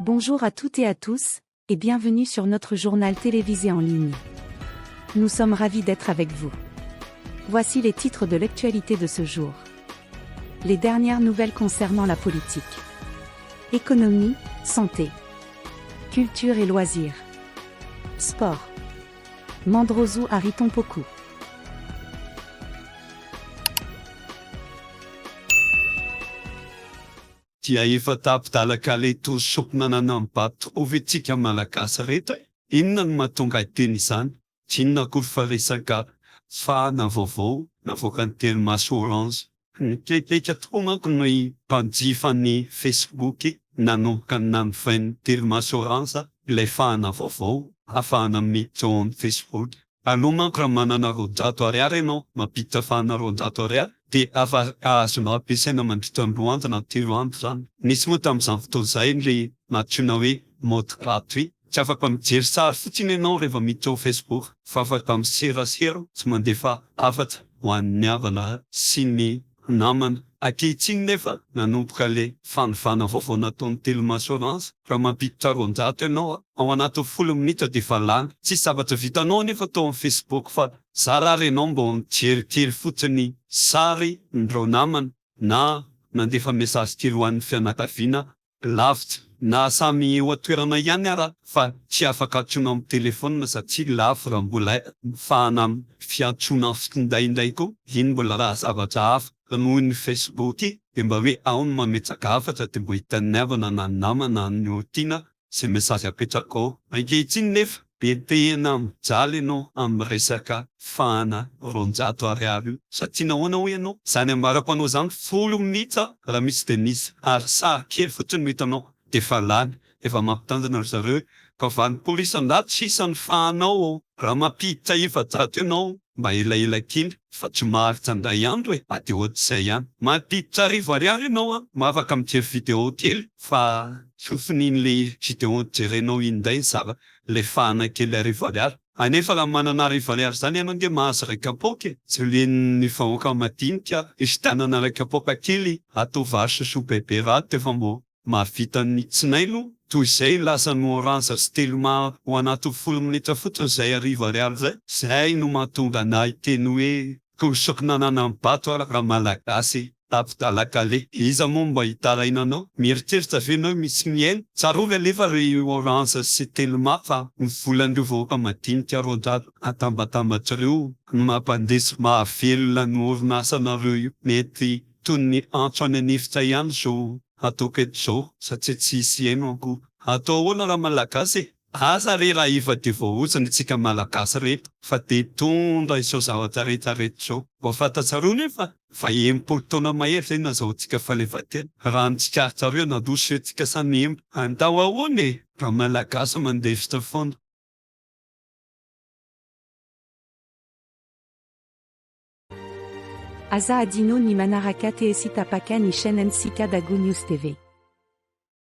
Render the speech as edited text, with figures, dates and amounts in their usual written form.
Bonjour à toutes et à tous, et bienvenue sur notre journal télévisé en ligne. Nous sommes ravis d'être avec vous. Voici les titres de l'actualité de ce jour. Les dernières nouvelles concernant la politique. Économie, santé. Culture et loisirs. Sport. Mandrozu Aritompoku. Dia efa tapidalaka le tosopinanana mipatrovetsika malagasy reto e. Inona no mahatonga iteny izany? Tsy inona akory fa resaka fahana vaovao navoaka ny telimaso Orange. Nikeikeka tokoa manko no mpanjifa ny Facebook nanomboka nanovain'ny telimaso Orange ilay fahana vaovao ahafahana miditra ao amin'ny Facebook. Aloha manko raha manana 200 € ianao mampiditra fahana 200 € de afaka azonao ampiasaina mandritra ny 2 andro na 3 andro zany. Nisy moa tamin'izany fotoana izay le natsoina hoe mode gratuit. Tsy afaka mijery sary fotsiny ianao rehefa miditra ao Facebook, fa afaka miserasera tsy mandefa hafatra ho an'ny havana sy ny namana. Ankehitriny nefa nanomboka le fanovana vaovao nataon'ny telimaso Orange. Raha mampiditra 200 ianao ao anatin'ny 10 minitra de efa lany. Tsisy zavatra vitanao nefa tao amin'ny Facebook fa zarary ianao mba mijery fotsiny sary ndreo namana na mandefa mesazy kely ho an'ny fianakaviana lavitra na samy eo an-toerana ihany ara fa tsy afaka antsoina amin'ny telefônina satria lafo raha mbola fahana fiantsoana findainday koa. Iny mbola raha zavatra hafa noho ny Facebook de mba hoe ao no mametsaka hafatra de mbo hitan'ny havana na ny namana ny otiana ze mesazy apetraka ao. Ankehitriny nefa be tehina mijaly ianao amin'ny resaka fahana 200 € io satria nahoana hoy ianao zany ambarako anao zany 10 minitra raha misy de misy ary sary kely fotsiny no hitanao de efa lany. Efa mampitandrina ry zareo ka van'ny polisy andaty sisan'ny fahanao raha mampiditra efa-jato ianao mba elaela kely fa tsy maharitra andray andro e. De ohatr'izay ihany mampiditra 1000 € ianao afaka mijery vidéo kely fa sofin'iny le vidéo jerenao indray zava le fahana kely 1000 €. Anefa raha manana 1000 € zany ianao de mahazo ray kapoaka tsy len'ny vahoaka madinika isitanana ray kapoaka kely atao vary sosoa bebe raty efa mbo mahavita ny tsinailo. Toy izay lasan'ny Orange sy Telma ho anatin'ny 10 minitra fotsiny zay 1000 € zay. Zay no mahatonga anahy teny hoe tosopinanana mibato raha malagasy tapidalaka le. Iza moa mba hitarainanao? Mieritreritra ve ianao misy miaina? Tsarovy alefa ry Orange sy Telma fa ny volan'ireo vahoaka madinika 200 atambatambatr'ireo no mampandesy mahavelona ny orinasanareo io. Mety toy ny antso any anefitra ihany zao atao eto zao satria tsisy haino akory. Atao ahoana raha malagasy e? Asa re raha efa de voaozana itsika malagasy reto fa de tondra izao zavatra rehetrarehetra zao. Mba fantatsareo nefa fa 80 taona mahery zay nazahoantsika fahaleovantena. Raha nitsikarintsareo nandroso antsika samy emba. Andao ahoana e? Raha malagasy mandefitra foana. Aza Adino ni Manaraka Teesita Paka ni Shen Nsika Dagu News TV.